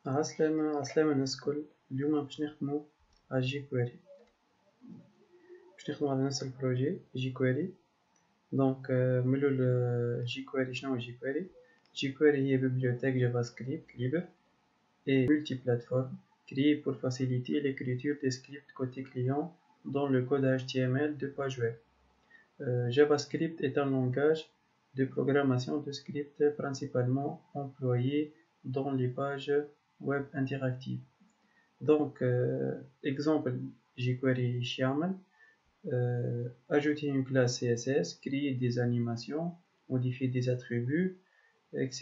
عسلامة الناس الكل. اليوم باش نخدمو على جيكويري، باش نخدمو على نفس البروجي جيكويري. دونك نملو جيكويري. شنو جيكويري؟ جيكويري هي bibliothèque JavaScript libre et multiplateforme créée pour faciliter l'écriture des scripts côté client dans le code HTML de page web. JavaScript est un langage de programmation de scripts principalement employé dans les pages web interactives. Donc, exemple jQuery YAML, ajouter une classe CSS, créer des animations, modifier des attributs, etc.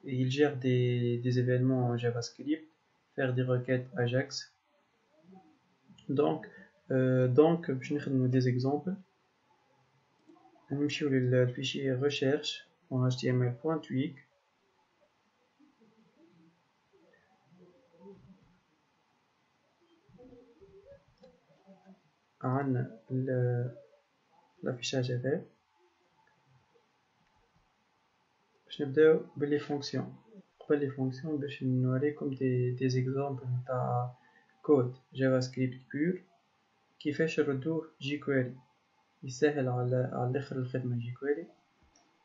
Et il gère des événements en JavaScript, faire des requêtes Ajax. Donc باش نخدمو des exemples. نمشيو للفيشير recherche.html.twig. عندنا الافيشاج هذا. باش نبداو بلي فونكسيون. قبل لي فونكسيون باش نوريكم دي زيكزامبل نتاع كود جافا سكريبت بور كيفاش نردوه جيكويري. يسهل على الاخر الخدمه جيكويري.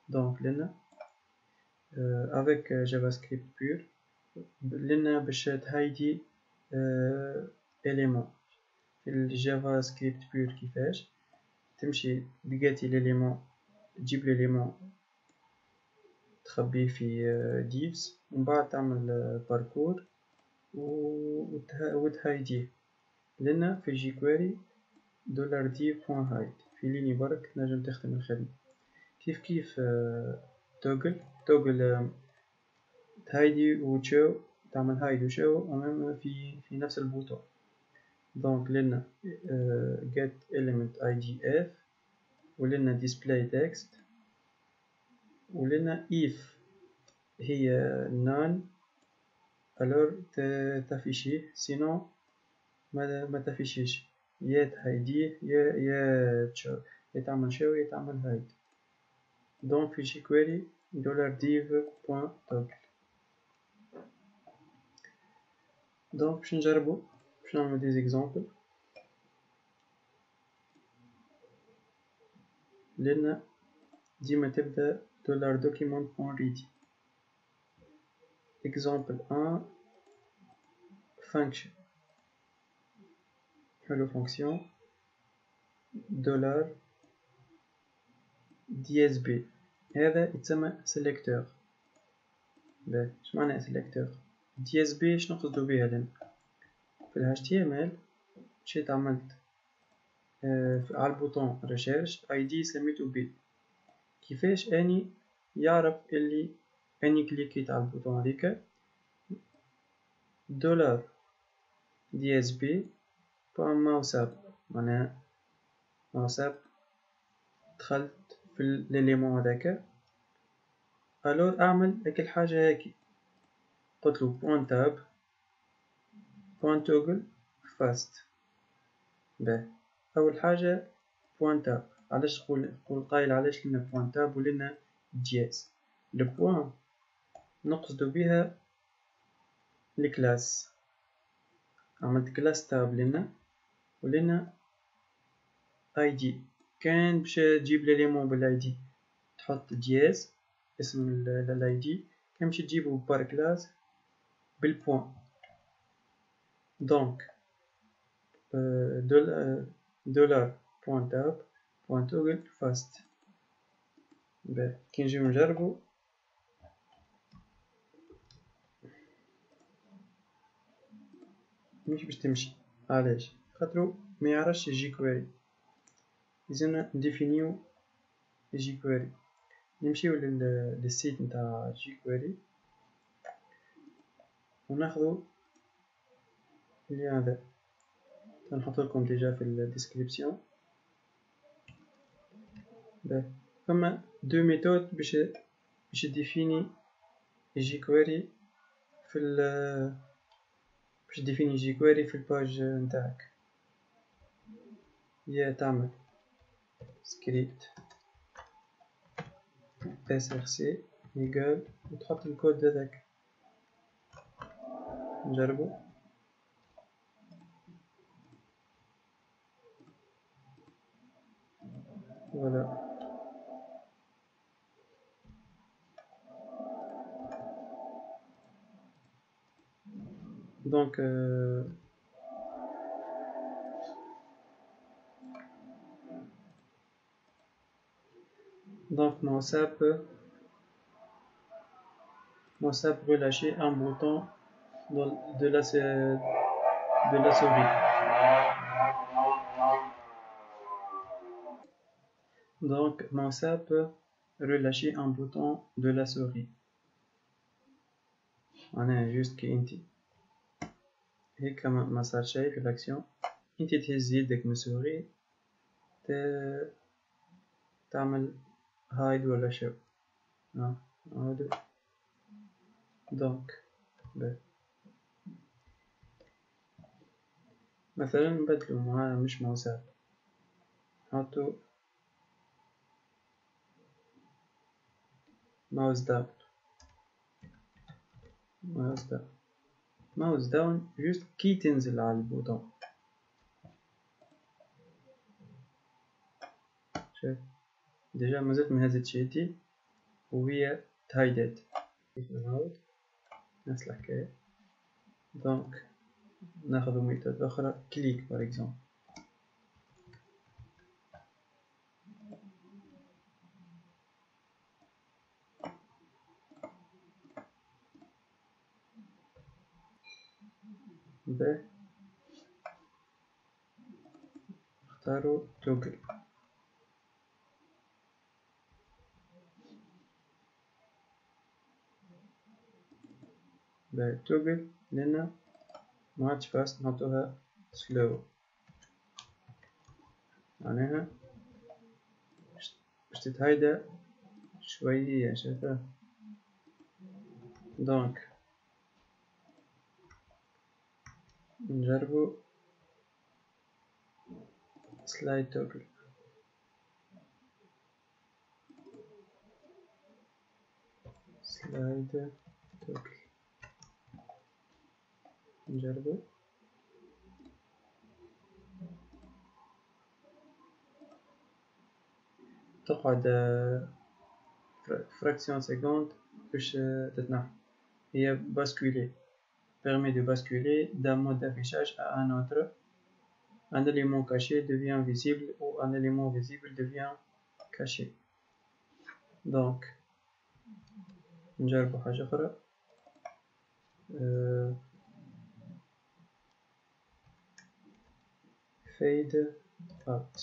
دونك لنا افيك جافا سكريبت بور لنا باش تهايدي اليمون في الجافا سكريبت بور. كيفاش تمشي لقيتي الاليمون، تجيب الاليمون تخبيه في ديفز، ومن بعد تعمل باركور وتهايديه. لنا في جيكويري $div.hide في ليني برك نجم تخدم الخدمة. كيف توغل تهايدي وتشو، تعمل هايد وشو ومام في نفس البوتون. دونك لنا get element idf، ولنا display text، ولنا if هي none alors تافيشيه، سينو ما تافيشيش. يا تهايديه يا تعمل شو يا تعمل هايد. دونك في jQuery $div.toggle. دونك باش نجربو، باش نعملو دي زيكزامبل. لنا ديما تبدا $document.read. Exemple 1 function. Hello fonction $DSB. هذا يتسمى selector. اش معنى selector؟ DSB شنو نقصدو بها لنا؟ في ال HTML مشيت عملت على البوطون recherche ID سميتو B. كيفاش اني يعرف اللي اني كليكيت على البوطون هذيك $DSB ماوس اب، معناها ماوس اب دخلت في الاليمون هذاك. الو اعمل هيك الحاجه هيك، قلتلو بوان تاب بوان توغل فاست. باهي اول حاجه بوان تاب. علاش قول قايل علاش لنا بوان تاب ولنا دياز؟ البوان نقصدو بها الكلاس. عملت كلاس تاب لنا ولنا اي دي. كان باش تجيب ليليمون بالاي دي تحط دياز اسم الاي دي، كان باش تجيبو بار كلاس بالبوان. دونك دولار بوان تاب بوان توغل فاست. باهي كي نجيو نجربو مش باش تمشي. علاش؟ خاطرو ما يعرفش جيكويري. إذن نديفينيو جيكويري. نمشيو للسيت نتاع جيكويري وناخدو اللي هذا، نحطلكم ديجا في الديسكريبسيون. باهي فما دو ميثود باش ديفيني جيكويري في باش ديفيني جيكويري في الباج نتاعك. يا تعمل سكريبت src equal وتحط الكود هذاك. نجربو. فوالا. دونك mon WhatsApp peut lâcher un bouton de la souris. Donc mon WhatsApp peut relâcher un bouton de la souris. أنا juste كي انتي هيك ما صار شيء في الأكسيون. انتي تهز يدك من السوري تعمل هايد ولا شو. هادو. دونك مثلا نبدلو معاه مش موسى نحطو ماوس داون جوست كي تنزل على البوطون. شوف ديجا مازلت مهزت شيتي وهي تهايدت. نعاود نفس الحكاية. دونك ناخذ ميثود أخرى كليك بار اكزومبل. به اختاروا توجل. به توجل لأن ماتش فاست نحطوها سلو معناها باش تتهيدا شوية. شايفة. دونك نجربو سلايد توجل. سلايد توجل نجربو. تقعد fraction seconde باش تتنحى. هي basculer permet de basculer d'un mode d'affichage à un autre. Un élément caché devient visible ou un élément visible devient caché. Donc نجربو حاجة أخرى. fade out.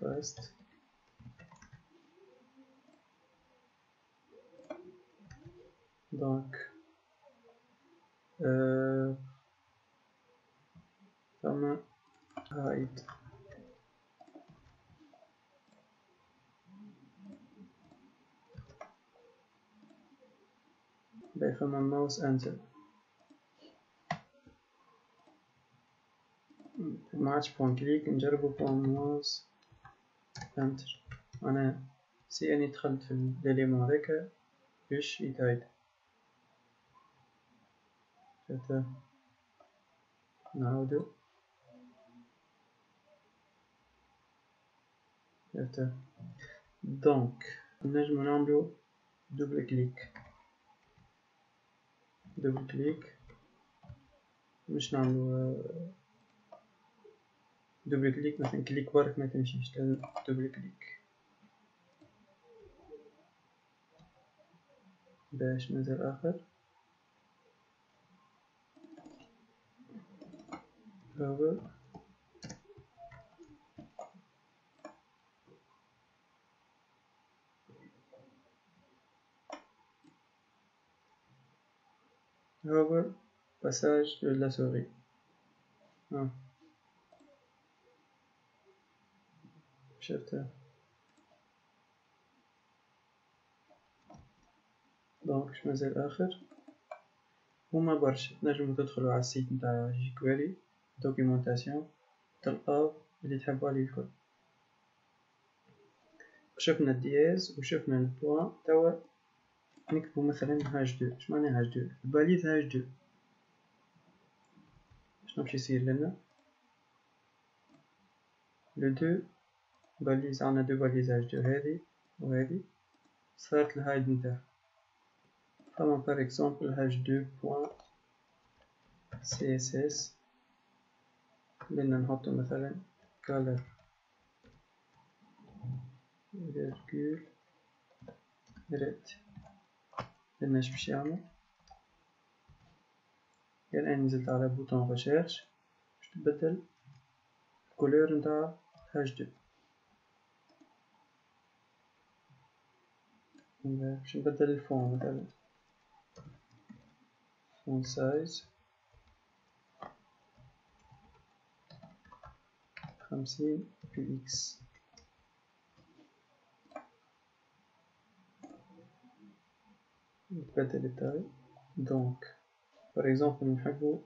fast. Donc ثم hide. ثم mouse enter. ما عادش بوان كليك. نجربو بوان mouse enter. أنا سي أني دخلت في الإليمون هذاكا باش يتهايد. شفته. نعاودو. شفته. دونك نجمو نعملو دوبل كليك. دوبل كليك مش نعملو دوبل كليك. مثلا كليك برك ما تمشيش لازم دوبل كليك باش نزل آخر. hover passage de la souris. شفتها. دونك باش مازال آخر. هما برشا. تنجمو تدخلوا على السيت نتاع جيكويري دوكيومونطاسيون تلقاو اللي تحبوا عليه الكل. شفنا الدياز وشفنا البوان. توا نكتبو مثلا H2. اش معناها H2؟ الباليز H2 شنو باش يصير لنا؟ لو دو باليز، عندنا دو باليز H2 هذه وهذه، صارت الهايد نتاعها. فما بار اكزومبل H2 بوان CSS بدنا نحطو مثلا color فيرجول red. قلنا اش باش يعمل؟ الآن نزلت على بوطون ريشيرش باش تبدل الكولور نتاع H2. باش نبدل الفون مثلا فون سايز 50 px. نتبدل التاي. دونك بار اكزومبل نحبو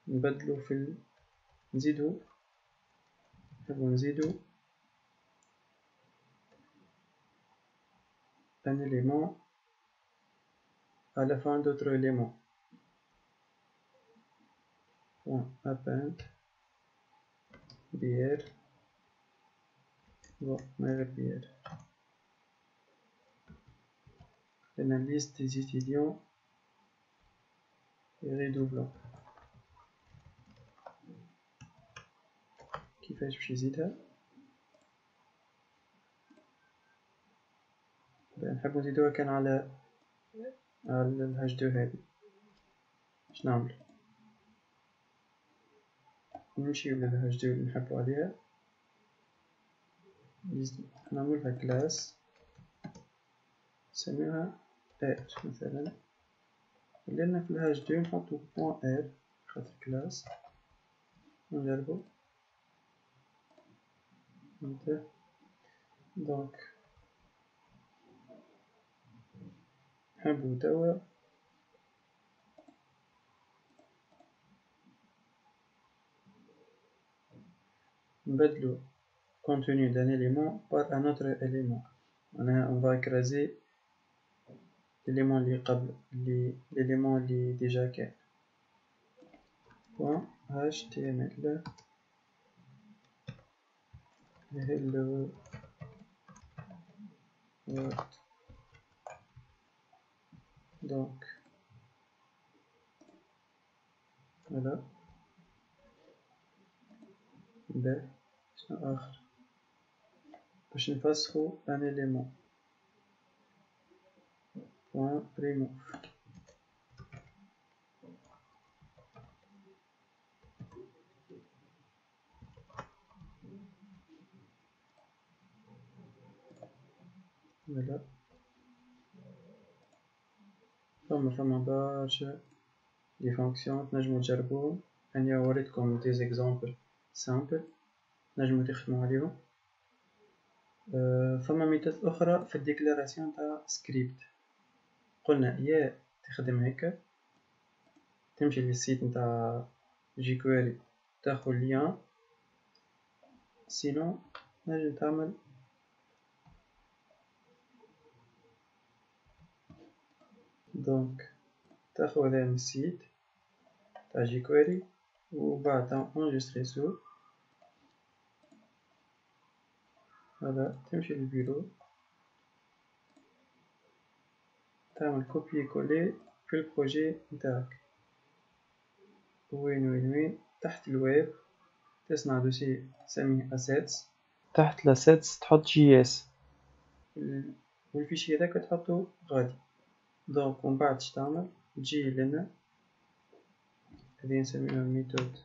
نبدلو في نزيدو un élément à la fin d'autres éléments. append br br. La liste des étudiants est redoublante. كيفاش باش نزيدها؟ نحب نزيدوها كان على الH2 هذه. اش نعمل؟ نمشيو للH2 اللي نحبو عليها، نعملها كلاس نسميوها R مثلا. لأن في الH2 نحطو .r خاطر كلاس. نجربو. دونك نحبو توا نبدلو contenu d'un élément par un autre élément. معناها on va écraser l'élément اللي قبل l'élément اللي ديجا كان. .html hello world. donc voilà. شنو آخر باش نفسخو un élément .remove. voilà. فما برشا لي فونكسيون تنجمو تجربوهم. أنا وريتكم دي زيكزامبل سامبل نجمو تخدمو عليهم. فما ميثود أخرى في الديكلاراسيون تاع سكريبت. قلنا يا تخدم هكا، تمشي للسيت نتاع جيكويري تاخد ليان، سينو نجم تعمل دونك تاخد هذا من السيت تاع جيكويري وبعد تنجستري سو. هذا تمشي للبيرو تعمل كوبي كولي في البروجي نتاعك. وين تحت الويب تصنع دوسي تسميه assets. تحت الاسيتس تحط جي اس والفيشي هذاك تحطو غادي. دونك ومن بعد تعمل تجي لنا هذه نسميها ميثود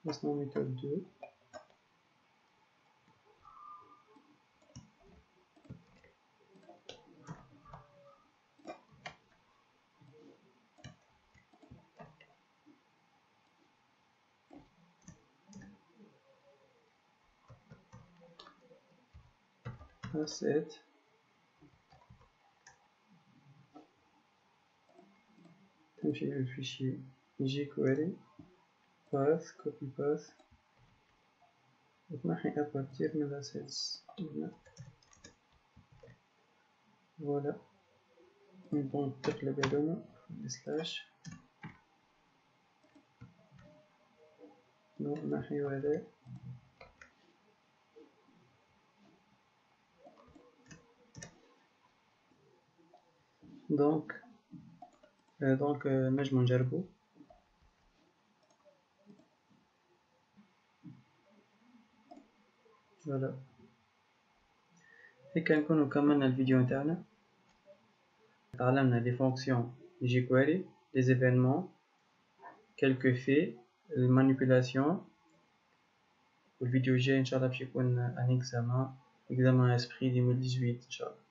نسميها ميثود 2. asset نمشي للفيشي jQuery path copy path وتنحي أبارتير من الأساس هنا. فوالا نبغى تقلب هذوما سلاش نحيو هذا دونك نجمو نجربو. فوالا هيك نكونو كملنا الفيديو نتاعنا. تعلمنا لي فونكسيون jQuery، les événements، quelques faits، المانيبيولاسيون. والفيديو الجاي ان شاء الله باش يكون ان examen esprit 2018 ان شاء الله.